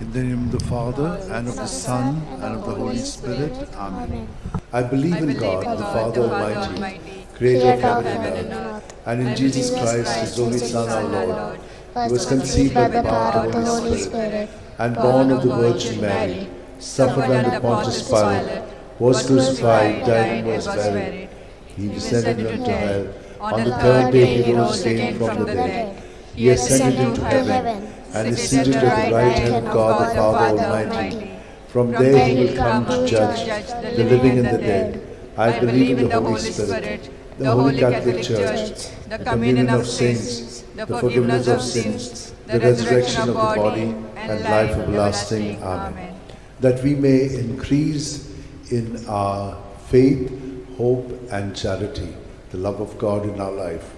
In the name of the Father, and of the Son, and of the Holy Spirit. Amen. I believe in God, the Father Almighty, creator of heaven and earth, and in Jesus Christ, his only Son, our Lord, who was conceived by the power of the Holy Spirit, and born of the Virgin Mary, suffered under Pontius Pilate, was crucified, died, and was buried. He descended into hell. On the third day he rose again from the dead. He ascended into heaven, and is seated at the right hand of God the Father Almighty. From there he will come to judge the living and the dead. I believe in the Holy Spirit, the Holy Catholic Church, the communion of saints, the forgiveness of sins, the resurrection of the body, and life everlasting. Amen. That we may increase in our faith, hope, and charity, the love of God in our life.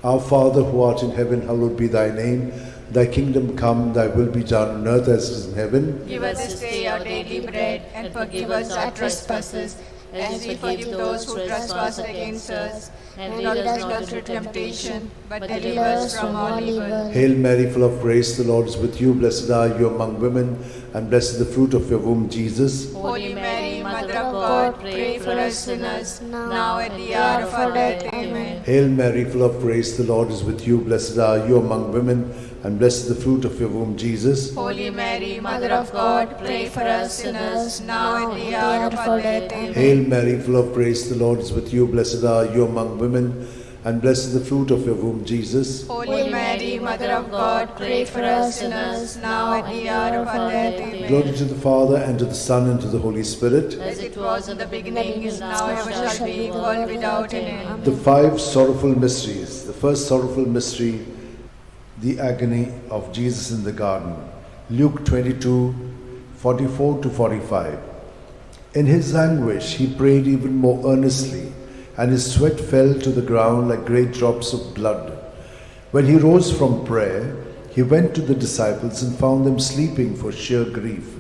Our Father who art in heaven, hallowed be thy name. Thy kingdom come, thy will be done on earth as it is in heaven. Give us this day our daily bread, and forgive us our trespasses, as we forgive those who trespass against us. And lead us not into temptation, but deliver us from all evil. Hail Mary, full of grace, the Lord is with you. Blessed are you among women, and blessed is the fruit of your womb, Jesus. Holy Mary, Mother of God, pray for us sinners, now at the hour of our death. Amen. Hail Mary, full of grace, the Lord is with you. Blessed are you among women, and blessed is the fruit of your womb, Jesus. Holy Mary, Mother of God, pray for us sinners, now at the hour of our death. Amen. Hail Mary, full of grace, the Lord is with you. Blessed are you among women, and blessed is the fruit of your womb, Jesus. Holy Mary, Mother of God, pray for us sinners, now at the hour of our death. Amen. Glory to the Father, and to the Son, and to the Holy Spirit. As it was in the beginning, is now, ever shall be, world without an end. The five sorrowful mysteries. The first sorrowful mystery, the agony of Jesus in the garden. Luke 22, 44 to 45. In his anguish, he prayed even more earnestly, and his sweat fell to the ground like great drops of blood. When he rose from prayer, he went to the disciples and found them sleeping for sheer grief.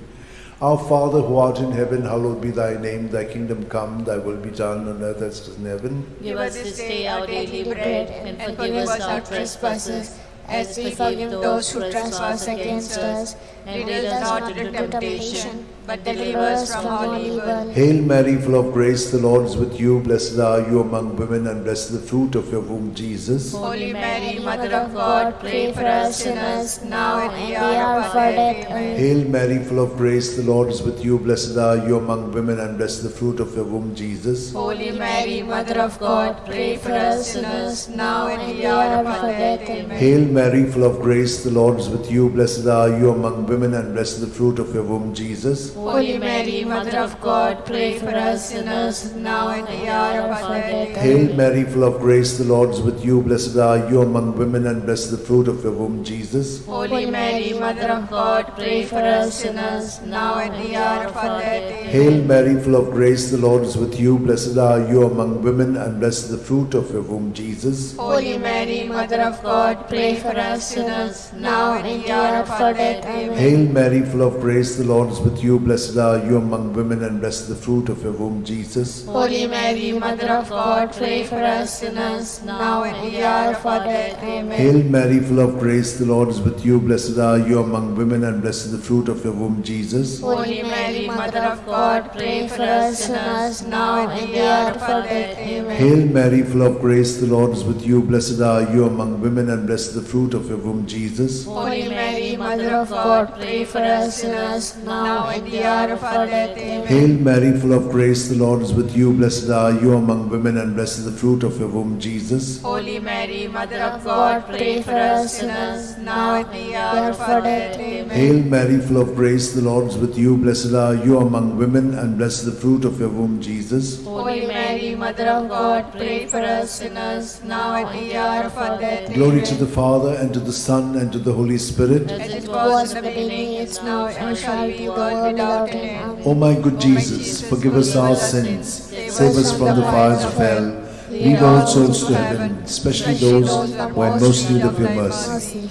Our Father who art in heaven, hallowed be thy name. Thy kingdom come, thy will be done on earth as it is in heaven. Give us this day our daily bread, and forgive us our trespasses, as we forgive those who trespass against us. And lead us not into temptation, but deliver us from all evil. Hail Mary, full of grace, the Lord is with you. Blessed are you among women, and blessed is the fruit of your womb, Jesus. Holy Mary, Mother of God, pray for us sinners, now at the hour of our death. Amen. Hail Mary, full of grace, the Lord is with you. Blessed are you among women, and blessed is the fruit of your womb, Jesus. Holy Mary, Mother of God, pray for us sinners, now at the hour of our death. Amen. Hail Mary, full of grace, the Lord is with you. Blessed are you among women, and blessed is the fruit of your womb, Jesus. Holy Mary, Mother of God, pray for us sinners, now at the hour of our death. Hail Mary, full of grace, the Lord is with you. Blessed are you among women, and blessed is the fruit of your womb, Jesus. Holy Mary, Mother of God, pray for us sinners, now at the hour of our death. Hail Mary, full of grace, the Lord is with you. Blessed are you among women, and blessed is the fruit of your womb, Jesus. Holy Mary, Mother of God, pray for us sinners, now at the hour of our death. Amen. Hail Mary, full of grace, the Lord is with you. Blessed are you among women, and blessed is the fruit of your womb, Jesus. Holy Mary, Mother of God, pray for us sinners, now at the hour of our death. Amen. Hail Mary, full of grace, the Lord is with you. Blessed are you among women, and blessed is the fruit of your womb, Jesus. Holy Mary, Mother of God, pray for us sinners, now at the hour of our death. Amen. Hail Mary, full of grace, the Lord is with you. Blessed are you among women, and blessed is the fruit of your womb, Jesus. Holy Mary, Mother of God, pray for us sinners, now at the hour of our death. Amen. Hail Mary, full of grace, the Lord is with you. Blessed are you among women, and blessed is the fruit of your womb, Jesus. Holy Mary, Mother of God, pray for us sinners, now at the hour of our death. Amen. Hail Mary, full of grace, the Lord is with you. Blessed are you among women, and blessed is the fruit of your womb, Jesus. Holy Mary, Mother of God, pray for us sinners, now at the hour of our death. Glory to the Father, and to the Son, and to the Holy Spirit. As it was in the beginning, is now, and shall be, world without an end. O my good Jesus, forgive us our sins, save us from the fires of hell, lead all souls to heaven, especially those who are in most need of your mercy.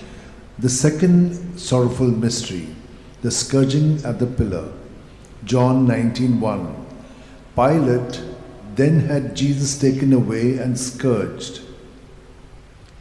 The second sorrowful mystery, the scourging at the pillar. John 19:1. Pilate then had Jesus taken away and scourged.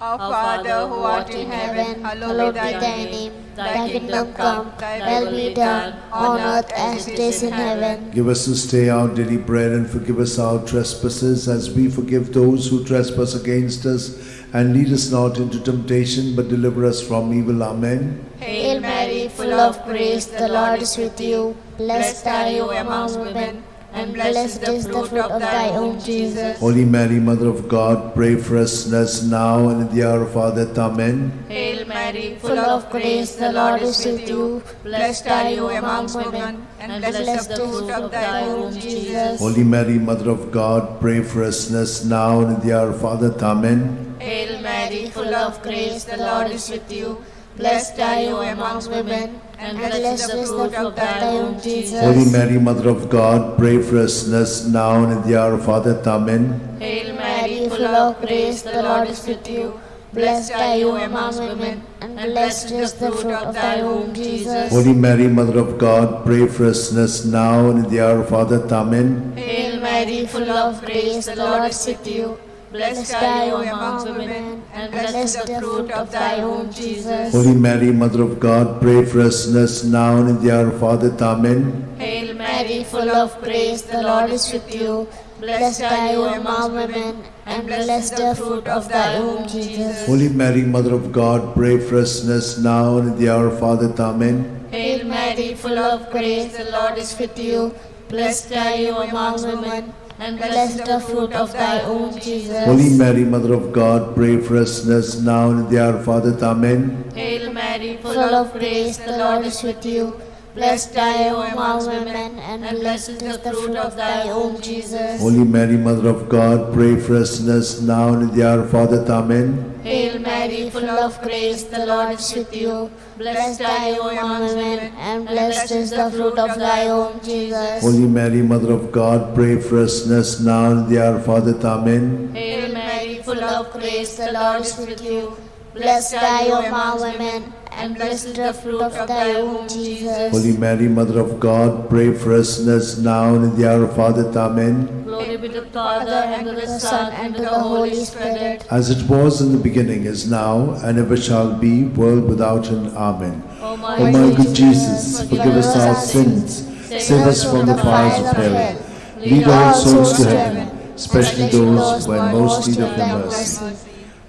Our Father who art in heaven, hallowed be thy name. Thy kingdom come, thy will be done, on earth as it is in heaven. Give us this day our daily bread, and forgive us our trespasses as we forgive those who trespass against us. And lead us not into temptation, but deliver us from evil. Amen. Hail Mary, full of grace, the Lord is with you. Blessed are you among women, and blessed is the fruit of thy womb, Jesus. Holy Mary, Mother of God, pray for us sinners now and in the hour of our death. Amen. Hail Mary, full of grace, the Lord is with you. Blessed are you among women, and blessed is the fruit of thy womb, Jesus. Holy Mary, Mother of God, pray for us sinners now and in the hour of our death. Amen. Hail Mary, full of grace, the Lord is with you. Blessed are you among women, and blessed is the fruit of thy womb, Jesus. Holy Mary, Mother of God, pray for us sinners now and in the hour of our death. Amen. Hail Mary, full of grace, the Lord is with you. Blessed are you among women, and blessed is the fruit of thy womb, Jesus. Holy Mary, Mother of God, pray for us sinners now and in the hour of our death. Amen. Hail Mary, full of grace, the Lord is with you. Blessed are you among women, and blessed is the fruit of thy womb, Jesus. Holy Mary, Mother of God, pray for us sinners now and in the hour of our death. Amen. Hail Mary, full of grace, the Lord is with you. Blessed are you among women, and blessed is the fruit of thy womb, Jesus. Holy Mary, Mother of God, pray for us sinners now and in the hour of our death. Amen. Hail Mary, full of grace, the Lord is with you. Blessed are you among women, and blessed is the fruit of thy womb, Jesus. Holy Mary, Mother of God, pray for us sinners now and in the hour of our death. Amen. Hail Mary, full of grace, the Lord is with you. Blessed are you among women, and blessed is the fruit of thy womb, Jesus. Holy Mary, Mother of God, pray for us sinners now and in the hour of our death. Amen. Hail Mary, full of grace, the Lord is with you. Blessed are you among women, and blessed is the fruit of thy womb, Jesus. Holy Mary, Mother of God, pray for us sinners now and in the hour of our death. Amen. Hail Mary, full of grace, the Lord is with you. Blessed are you among women, and blessed is the fruit of thy womb, Jesus. Holy Mary, Mother of God, pray for us sinners now and in the hour of our death. Amen. Glory be to the Father, and to the Son, and to the Holy Spirit. As it was in the beginning, is now, and ever shall be, world without end. Amen. O O my good Jesus, forgive us our sins, save us from the fires of hell, lead all souls to heaven, especially those who are in most need of your mercy.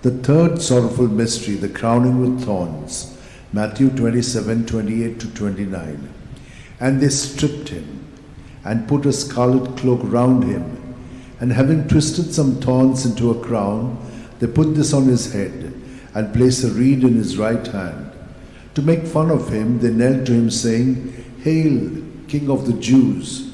The third sorrowful mystery, the crowning with thorns. Matthew 27:28-29. And they stripped him, and put a scarlet cloak round him, and having twisted some thorns into a crown, they put this on his head, and placed a reed in his right hand. To make fun of him, they knelt to him, saying, Hail, King of the Jews!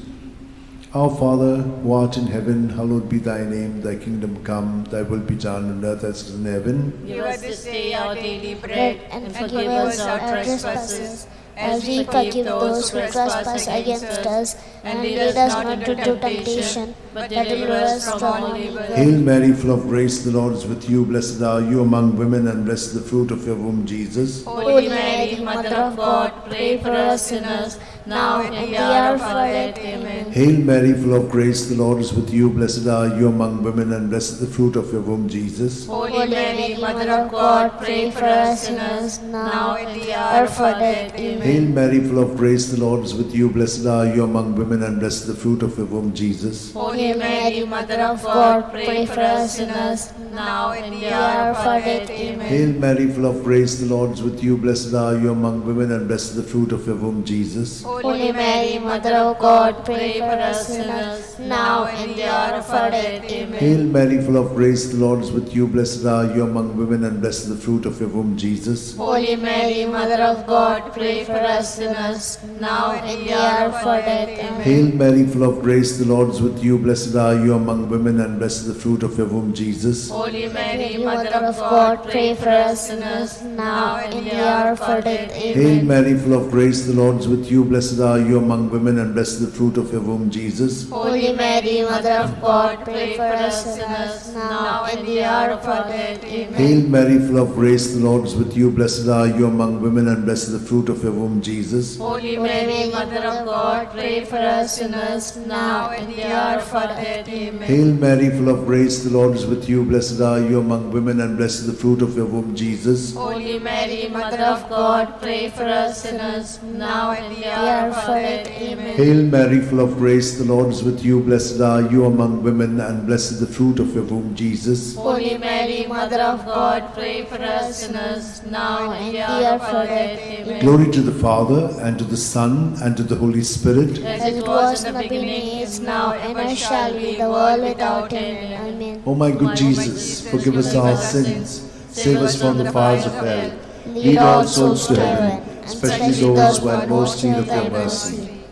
Our Father, who art in heaven, hallowed be thy name. Thy kingdom come, thy will be done on earth as it is in heaven. Give us this day our daily bread, and forgive us our trespasses, as we forgive those who trespass against us. And lead us not into temptation, but deliver us from evil. Hail Mary, full of grace, the Lord is with you. Blessed are you among women, and blessed is the fruit of your womb, Jesus. Holy Mary, Mother of God, pray for us sinners, now and in the hour of our death. Amen. Hail Mary, full of grace, the Lord is with you. Blessed are you among women, and blessed is the fruit of your womb, Jesus. Holy Mary, Mother of God, pray for us sinners, now and in the hour of our death. Amen. Hail Mary, full of grace, the Lord is with you. Blessed are you among women, and blessed is the fruit of your womb, Jesus. Holy Mary, Mother of God, pray for us sinners, now and in the hour of our death. Amen. Hail Mary, full of grace, the Lord is with you. Blessed are you among women, and blessed is the fruit of your womb, Jesus. Holy Mary, Mother of God, pray for us sinners, now and in the hour of our death. Amen. Hail Mary, full of grace, the Lord is with you. Blessed are you among women, and blessed is the fruit of your womb, Jesus. Holy Mary, Mother of God, pray for us sinners, now and in the hour of our death. Amen. Hail Mary, full of grace, the Lord is with you. Blessed are you among women, and blessed is the fruit of your womb, Jesus. Holy Mary, Mother of God, pray for us sinners, now and in the hour of our death. Amen. Hail Mary, full of grace, the Lord is with you. Blessed blessed are you among women, and blessed is the fruit of your womb, Jesus. Holy Mary, Mother of God, pray for us sinners, now and in the hour of our death. Amen. Hail Mary, full of grace, the Lord is with you. Blessed are you among women, and blessed is the fruit of your womb, Jesus. Holy Mary, Mother of God, pray for us sinners, now and in the hour of our death. Amen. Hail Mary, full of grace, the Lord is with you. Blessed are you among women, and blessed is the fruit of your womb, Jesus. Holy Mary, Mother of God, pray for us sinners, now and in the hour of our death. Amen. Hail Mary, full of grace, the Lord is with you. Blessed are you among women, and blessed is the fruit of your womb, Jesus. Holy Mary, Mother of God, pray for us sinners, now and in the hour of our death. Amen. Glory to the Father, and to the Son, and to the Holy Spirit. As it was in the beginning, is now, and ever shall be, the world without end. Amen. O my good Jesus, forgive us our sins, save us from the fires of hell, lead all souls to heaven, especially those who have most need of your mercy.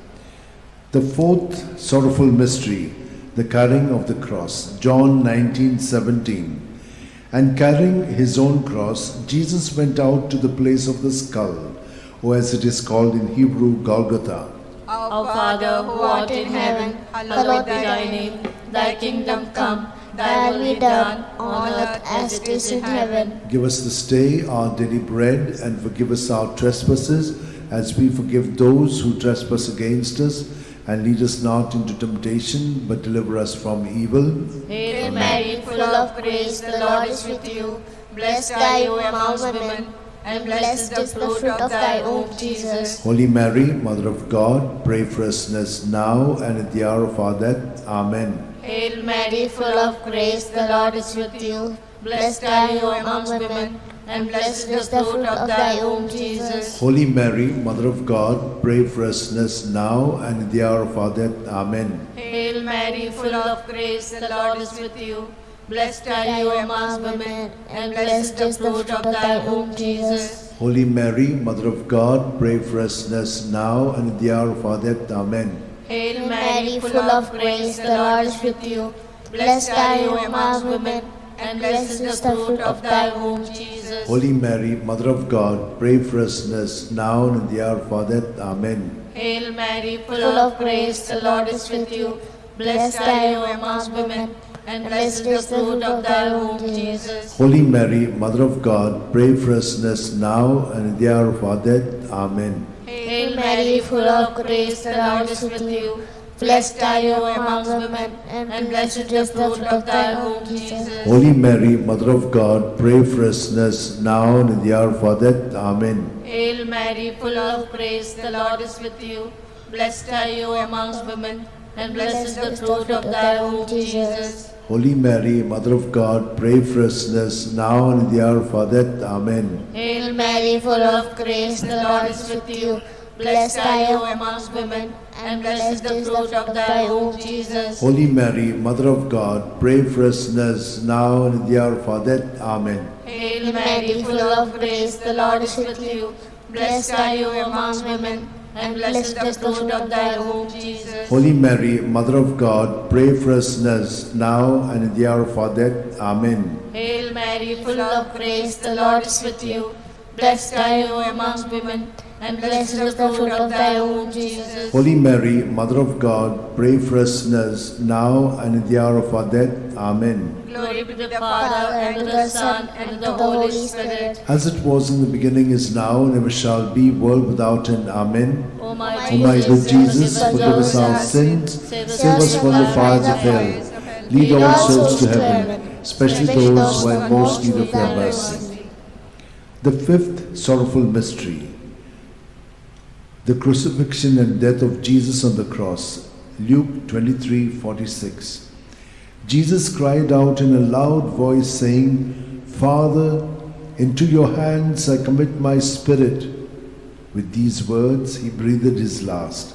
The fourth sorrowful mystery, the carrying of the cross. John 19:17. And carrying his own cross, Jesus went out to the place of the skull, or as it is called in Hebrew, Golgotha. Our Father, who art in heaven, hallowed be thy name. Thy kingdom come, thy will be done, on earth as it is in heaven. Give us this day our daily bread, and forgive us our trespasses, as we forgive those who trespass against us. And lead us not into temptation, but deliver us from evil. Hail Mary, full of grace, the Lord is with you. Blessed are you among women, and blessed is the fruit of thy womb, Jesus. Holy Mary, Mother of God, pray for us sinners now and at the hour of our death. Amen. Hail Mary, full of grace, the Lord is with you. Blessed are you among women, and blessed is the fruit of thy womb, Jesus. Holy Mary, Mother of God, pray for us sinners now and at the hour of our death. Amen. Hail Mary, full of grace, the Lord is with you. Blessed are you among women, and blessed is the fruit of thy womb, Jesus. Holy Mary, Mother of God, pray for us sinners now and at the hour of our death. Amen. Hail Mary, full of grace, the Lord is with you. Blessed are you among women, and blessed is the fruit of thy womb, Jesus. Holy Mary, Mother of God, pray for us sinners now and at the hour of our death. Amen. Hail Mary, full of grace, the Lord is with you. Blessed are you among women, and blessed is the fruit of thy womb, Jesus. Holy Mary, Mother of God, pray for us sinners now and at the hour of our death. Amen. Hail Mary, full of grace, the Lord is with you. Blessed are you among women, and blessed is the fruit of thy womb, Jesus. Holy Mary, Mother of God, pray for us sinners now and at the hour of our death. Amen. Hail Mary, full of grace, the Lord is with you. Blessed are you among women, and blessed is the fruit of thy womb, Jesus. Holy Mary, Mother of God, pray for us sinners now and at the hour of our death. Amen. Hail Mary, full of grace, the Lord is with you. Blessed are you among women, and blessed is the fruit of thy womb, Jesus. Holy Mary, Mother of God, pray for us sinners now and at the hour of our death. Amen. Hail Mary, full of grace, the Lord is with you. Blessed are you among women, and blessed is the fruit of thy womb, Jesus. Holy Mary, Mother of God, pray for us sinners now and at the hour of our death. Amen. Hail Mary, full of grace, the Lord is with you. Blessed are you among women, and blessed is the fruit of thy womb, Jesus. Holy Mary, Mother of God, pray for us sinners now and at the hour of our death. Amen. Glory be to the Father, and to the Son, and to the Holy Spirit. As it was in the beginning, is now, and ever shall be, world without end. Amen. O my O my good Jesus, forgive us our sins, save us from the fires of hell, lead all souls to heaven, especially those who have most need of your mercy. The fifth sorrowful mystery, the crucifixion and death of Jesus on the cross. Luke 23:46. Jesus cried out in a loud voice, saying, Father, into your hands I commit my spirit. With these words he breathed his last.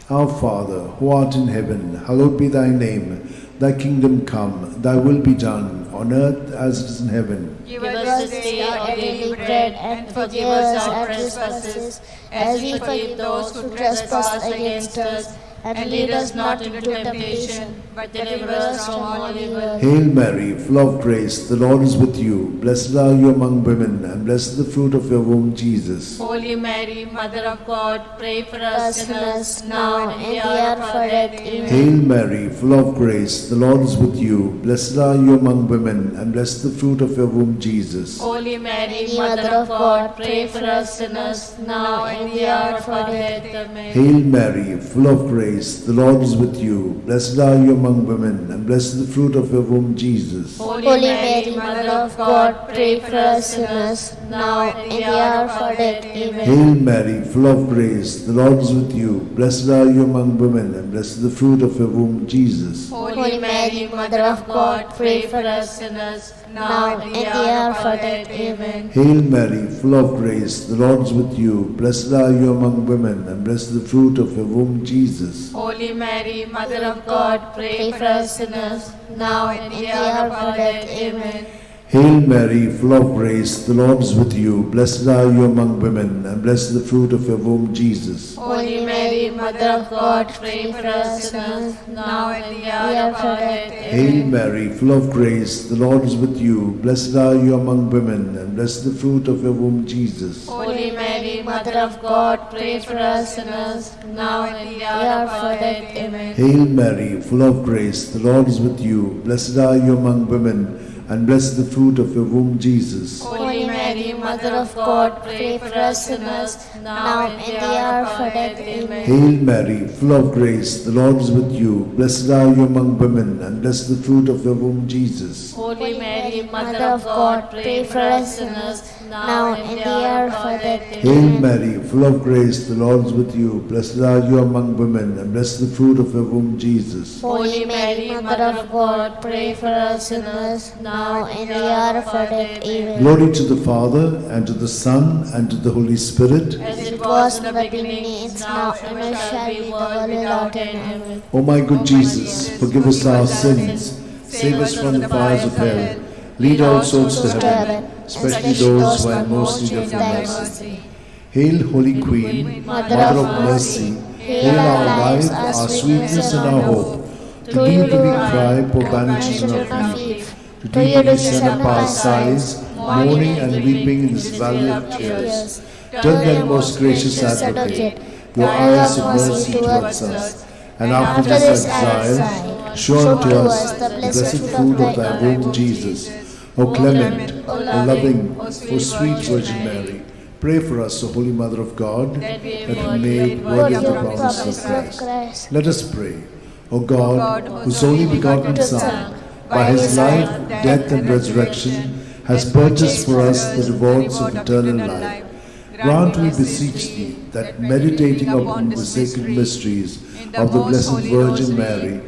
Our Father, who art in heaven, hallowed be thy name. Thy kingdom come, thy will be done, on earth as it is in heaven. Give us this day our daily bread, and forgive us our trespasses, as we forgive those who trespass against us. and lead us not into temptation, but deliver us from all evil. Hail Mary, full of grace, the Lord is with you. Blessed are you among women, and blessed is the fruit of your womb, Jesus. Holy Mary, Mother of God, pray for us sinners, now and in the hour hour of of our our death. death. Amen. Hail Mary, full of grace, the Lord is with you. Blessed are you among women, and blessed is the fruit of your womb, Jesus. Holy Mary, Mother of God, pray for us sinners, now and in the hour of our death. Amen. Hail Mary, full of grace, the Lord is with you. Blessed are you among women, and blessed is the fruit of your womb, Jesus. Holy Mary, Mother of God, pray for us sinners, now and in the hour of our death. Amen. Hail Mary, full of grace, the Lord is with you. Blessed are you among women, and blessed is the fruit of your womb, Jesus. Holy Mary, Mother of God, pray for us sinners, now and in the hour of our death. Amen. Hail Mary, full of grace, the Lord is with you. Blessed are you among women, and blessed is the fruit of your womb, Jesus. Holy Mary, Mother of God, pray for us sinners, now and in the hour of our death. Amen. Hail Mary, full of grace, the Lord is with you. Blessed are you among women, and blessed is the fruit of your womb, Jesus. Holy Mary, Mother of God, pray for us sinners, now and in the hour of our death. Hail Mary, full of grace, the Lord is with you. Blessed are you among women, and blessed is the fruit of your womb, Jesus. Holy Mary, Mother of God, pray for us sinners, now and in the hour of our death. Amen. Hail Mary, full of grace, the Lord is with you. Blessed are you among women, and blessed is the fruit of your womb, Jesus. Holy Mary, Mother of God, pray for us sinners, now and in the hour of our death. Amen. Hail Mary, full of grace, the Lord is with you. Blessed are you among women, and blessed is the fruit of your womb, Jesus. Holy Mary, Mother of God, pray for us sinners, now and in the hour of our death. Hail Mary, full of grace, the Lord is with you. Blessed are you among women, and blessed is the fruit of your womb, Jesus. Holy Mary, Mother of God, pray for us sinners, now and in the hour of our death. Amen. Glory to the Father, and to the Son, and to the Holy Spirit. As it was in the beginning, is now, and ever shall be, world without end. Amen. O my good Jesus, forgive us our sins, save us from the fires of hell, lead all souls to heaven, especially those who are in most need of your mercy. Hail, Holy Queen, Mother of mercy, hail our life, our sweetness, and our hope. To thee do we cry, poor banished children of Eve. To thee do we send up our sighs, mourning and weeping in this valley of tears. Turn then, most gracious Advocate, your eyes of mercy towards us, and after this exile, show unto us the blessed fruit of thy womb, Jesus. O clement, O loving, O sweet Virgin Mary, pray for us, O Holy Mother of God, that we may be made worthy of the promise of Christ. Let us pray. O God, whose only begotten Son, by his life, death, and resurrection, has purchased for us the rewards of eternal life, grant, we beseech thee, that meditating upon the sacred mysteries of the Blessed Virgin Mary,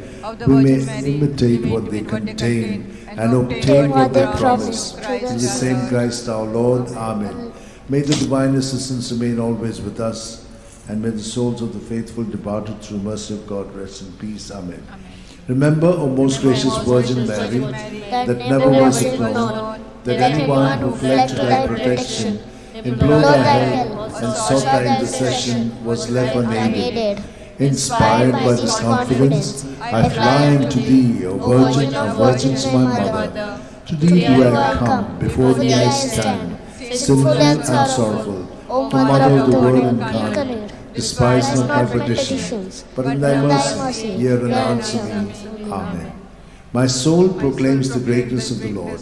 we may imitate what they contain and obtain what they promise. In the same Christ our Lord. Amen. May the divine assistance remain always with us, and may the souls of the faithful departed through mercy of God rest in peace. Amen. Remember, O most gracious Virgin Mary, that never was it known that anyone who fled to thy protection, implored thy help, and sought thy intercession was left unaided. Inspired by this confidence, I fly unto thee, O Virgin of Virgins, my Mother. To thee do I come, before thee I stand, sinful and sorrowful, O Mother of the Word incarnate. Despise not my petitions, but in thy mercy hear and answer me. Amen. My soul proclaims the greatness of the Lord.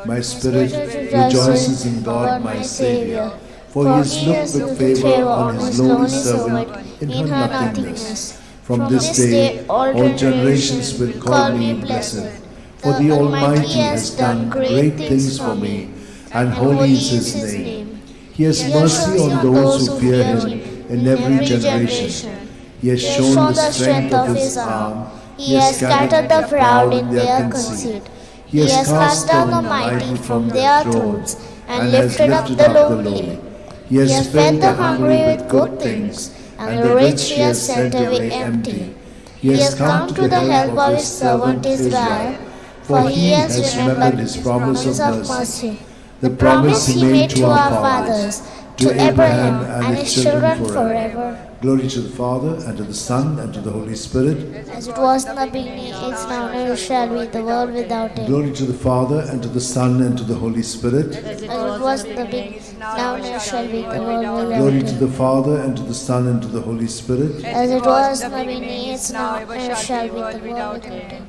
My spirit rejoices in God my Saviour, for he has looked with favour on his lowly servant in her nothingness. From this day all generations will call me blessed, for the Almighty has done great things for me, and holy is his name. He has mercy on those who fear him in every generation. He has shown the strength of his arm. He has scattered the proud in their conceit. He has cast down the mighty from their thrones, and lifted up the lowly. He has fed the hungry with good things, and the rich he has sent away empty. He has come to the help of his servant Israel, for he has remembered his promise of mercy, the promise he made to our fathers, to Abraham and his children forever. Glory to the Father, and to the Son, and to the Holy Spirit. As it was in the beginning, is now, and ever shall be, the world without end. Glory to the Father, and to the Son, and to the Holy Spirit. As it was in the beginning, now, and ever shall be, the world without Glory end. to the Father, and to the Son, and to the Holy Spirit. As it was in the beginning, is now, and ever shall be, the world without end.